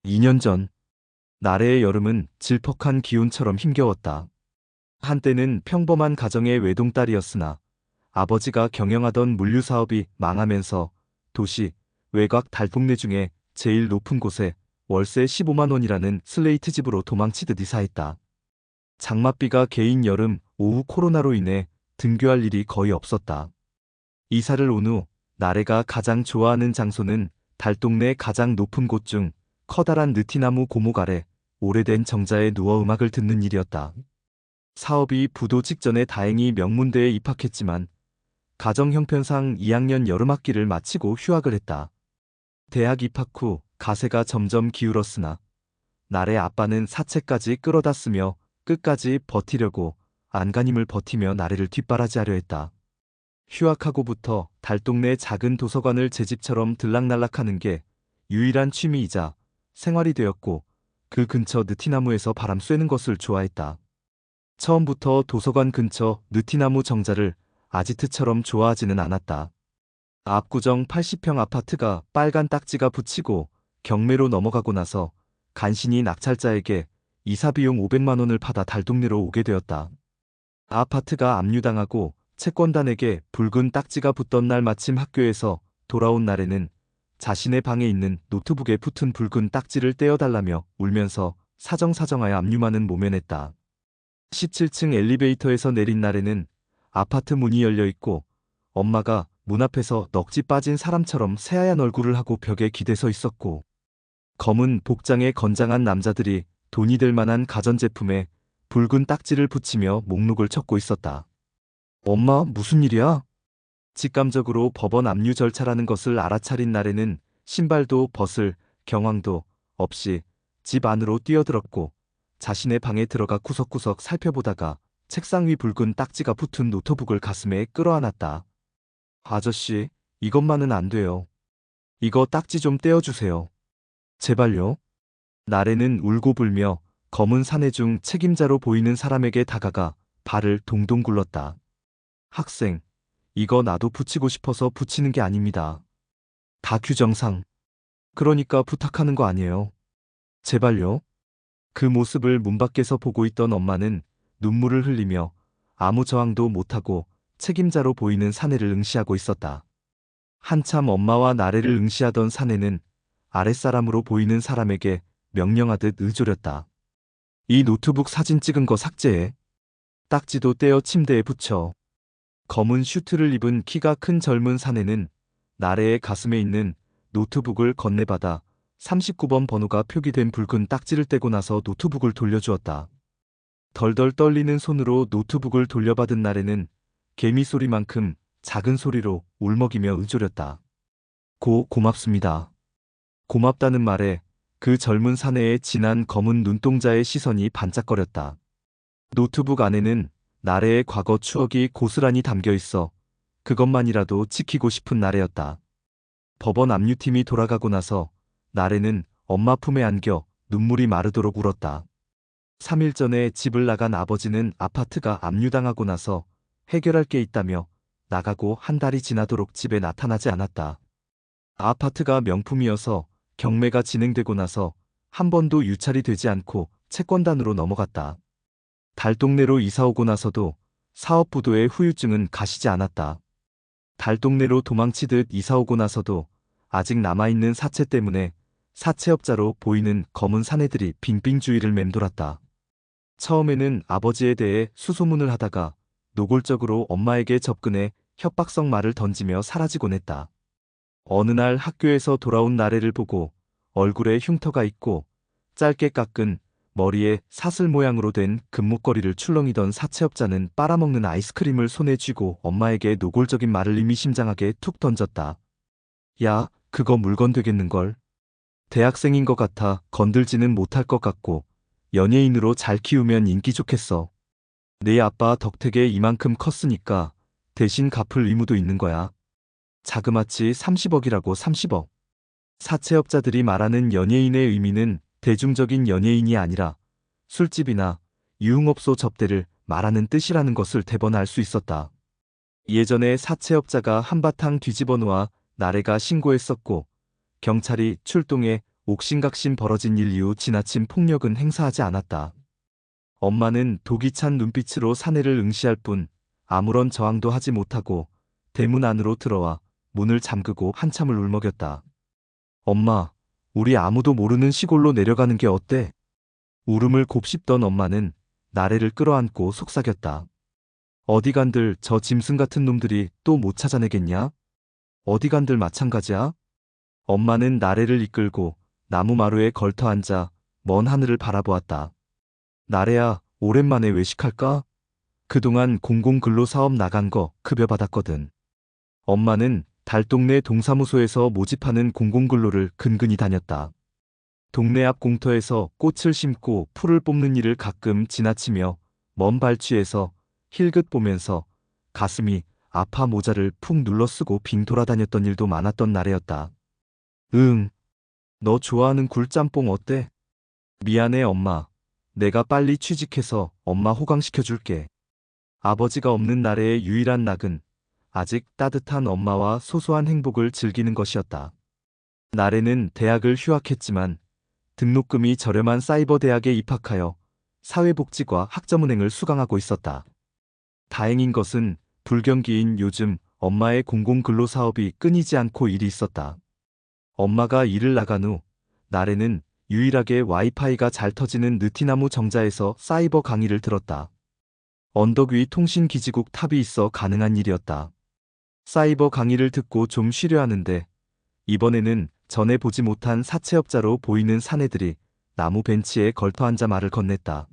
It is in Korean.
2년 전, 나래의 여름은 질퍽한 기온처럼 힘겨웠다. 한때는 평범한 가정의 외동딸이었으나 아버지가 경영하던 물류 사업이 망하면서 도시, 외곽 달동네 중에 제일 높은 곳에 월세 15만 원이라는 슬레이트 집으로 도망치듯 이사했다. 장맛비가 개인 여름, 오후 코로나로 인해 등교할 일이 거의 없었다. 이사를 온 후 나래가 가장 좋아하는 장소는 달동네 가장 높은 곳 중 커다란 느티나무 고목 아래 오래된 정자에 누워 음악을 듣는 일이었다. 사업이 부도 직전에 다행히 명문대에 입학했지만 가정 형편상 2학년 여름학기를 마치고 휴학을 했다. 대학 입학 후 가세가 점점 기울었으나 나래 아빠는 사채까지 끌어다 쓰며 끝까지 버티려고 안간힘을 버티며 나래를 뒷바라지하려 했다. 휴학하고부터 달동네 작은 도서관을 제 집처럼 들락날락하는 게 유일한 취미이자 생활이 되었고 그 근처 느티나무에서 바람 쐬는 것을 좋아했다. 처음부터 도서관 근처 느티나무 정자를 아지트처럼 좋아하지는 않았다. 압구정 80평 아파트가 빨간 딱지가 붙이고 경매로 넘어가고 나서 간신히 낙찰자에게 이사비용 500만 원을 받아 달동네로 오게 되었다. 아파트가 압류당하고 채권단에게 붉은 딱지가 붙던 날 마침 학교에서 돌아온 날에는 자신의 방에 있는 노트북에 붙은 붉은 딱지를 떼어달라며 울면서 사정사정하여 압류만은 모면했다. 17층 엘리베이터에서 내린 날에는 아파트 문이 열려 있고 엄마가 문 앞에서 넋이 빠진 사람처럼 새하얀 얼굴을 하고 벽에 기대서 있었고 검은 복장의 건장한 남자들이 돈이 될 만한 가전제품에 붉은 딱지를 붙이며 목록을 쳤고 있었다. 엄마, 무슨 일이야? 직감적으로 법원 압류 절차라는 것을 알아차린 날에는 신발도 벗을 경황도 없이 집 안으로 뛰어들었고 자신의 방에 들어가 구석구석 살펴보다가 책상 위 붉은 딱지가 붙은 노트북을 가슴에 끌어안았다. 아저씨, 이것만은 안 돼요. 이거 딱지 좀 떼어주세요. 제발요. 나래는 울고 불며 검은 사내 중 책임자로 보이는 사람에게 다가가 발을 동동 굴렀다. 학생, 이거 나도 붙이고 싶어서 붙이는 게 아닙니다. 다 규정상. 그러니까 부탁하는 거 아니에요. 제발요. 그 모습을 문 밖에서 보고 있던 엄마는 눈물을 흘리며 아무 저항도 못하고 책임자로 보이는 사내를 응시하고 있었다. 한참 엄마와 나래를 응시하던 사내는 아랫사람으로 보이는 사람에게 명령하듯 의조렸다. 이 노트북 사진 찍은 거 삭제해. 딱지도 떼어 침대에 붙여. 검은 슈트를 입은 키가 큰 젊은 사내는 나래의 가슴에 있는 노트북을 건네받아 39번 번호가 표기된 붉은 딱지를 떼고 나서 노트북을 돌려주었다. 덜덜 떨리는 손으로 노트북을 돌려받은 나래는 개미 소리만큼 작은 소리로 울먹이며 의조렸다. 고맙습니다. 고맙다는 말에 그 젊은 사내의 진한 검은 눈동자의 시선이 반짝거렸다. 노트북 안에는 나래의 과거 추억이 고스란히 담겨 있어 그것만이라도 지키고 싶은 나래였다. 법원 압류팀이 돌아가고 나서 나래는 엄마 품에 안겨 눈물이 마르도록 울었다. 3일 전에 집을 나간 아버지는 아파트가 압류당하고 나서 해결할 게 있다며 나가고 한 달이 지나도록 집에 나타나지 않았다. 아파트가 명품이어서 경매가 진행되고 나서 한 번도 유찰이 되지 않고 채권단으로 넘어갔다. 달동네로 이사오고 나서도 사업부도의 후유증은 가시지 않았다. 달동네로 도망치듯 이사오고 나서도 아직 남아있는 사채 때문에 사채업자로 보이는 검은 사내들이 빙빙 주위를 맴돌았다. 처음에는 아버지에 대해 수소문을 하다가 노골적으로 엄마에게 접근해 협박성 말을 던지며 사라지곤 했다. 어느 날 학교에서 돌아온 나래를 보고 얼굴에 흉터가 있고 짧게 깎은 머리에 사슬 모양으로 된 금목걸이를 출렁이던 사채업자는 빨아먹는 아이스크림을 손에 쥐고 엄마에게 노골적인 말을 의미심장하게 툭 던졌다. 야, 그거 물건 되겠는걸. 대학생인 것 같아 건들지는 못할 것 같고 연예인으로 잘 키우면 인기 좋겠어. 내 아빠 덕택에 이만큼 컸으니까 대신 갚을 의무도 있는 거야. 자그마치 30억이라고 30억. 사채업자들이 말하는 연예인의 의미는 대중적인 연예인이 아니라 술집이나 유흥업소 접대를 말하는 뜻이라는 것을 대번 알 수 있었다. 예전에 사채업자가 한바탕 뒤집어 놓아 나래가 신고했었고 경찰이 출동해 옥신각신 벌어진 일 이후 지나친 폭력은 행사하지 않았다. 엄마는 독이 찬 눈빛으로 사내를 응시할 뿐 아무런 저항도 하지 못하고 대문 안으로 들어와 문을 잠그고 한참을 울먹였다. 엄마, 우리 아무도 모르는 시골로 내려가는 게 어때? 울음을 곱씹던 엄마는 나래를 끌어안고 속삭였다. 어디 간들 저 짐승 같은 놈들이 또 못 찾아내겠냐? 어디 간들 마찬가지야? 엄마는 나래를 이끌고 나무 마루에 걸터 앉아 먼 하늘을 바라보았다. 나래야, 오랜만에 외식할까? 그동안 공공근로사업 나간 거 급여받았거든. 엄마는 달동네 동사무소에서 모집하는 공공근로를 근근히 다녔다. 동네 앞 공터에서 꽃을 심고 풀을 뽑는 일을 가끔 지나치며 먼 발치에서 힐긋 보면서 가슴이 아파 모자를 푹 눌러 쓰고 빙 돌아다녔던 일도 많았던 날이었다. 응, 너 좋아하는 굴짬뽕 어때? 미안해 엄마. 내가 빨리 취직해서 엄마 호강시켜줄게. 아버지가 없는 나래의 유일한 낙은 아직 따뜻한 엄마와 소소한 행복을 즐기는 것이었다. 나래는 대학을 휴학했지만 등록금이 저렴한 사이버 대학에 입학하여 사회복지과 학점은행을 수강하고 있었다. 다행인 것은 불경기인 요즘 엄마의 공공근로사업이 끊이지 않고 일이 있었다. 엄마가 일을 나간 후 나래는 유일하게 와이파이가 잘 터지는 느티나무 정자에서 사이버 강의를 들었다. 언덕 위 통신기지국 탑이 있어 가능한 일이었다. 사이버 강의를 듣고 좀 쉬려 하는데 이번에는 전에 보지 못한 사채업자로 보이는 사내들이 나무 벤치에 걸터 앉아 말을 건넸다.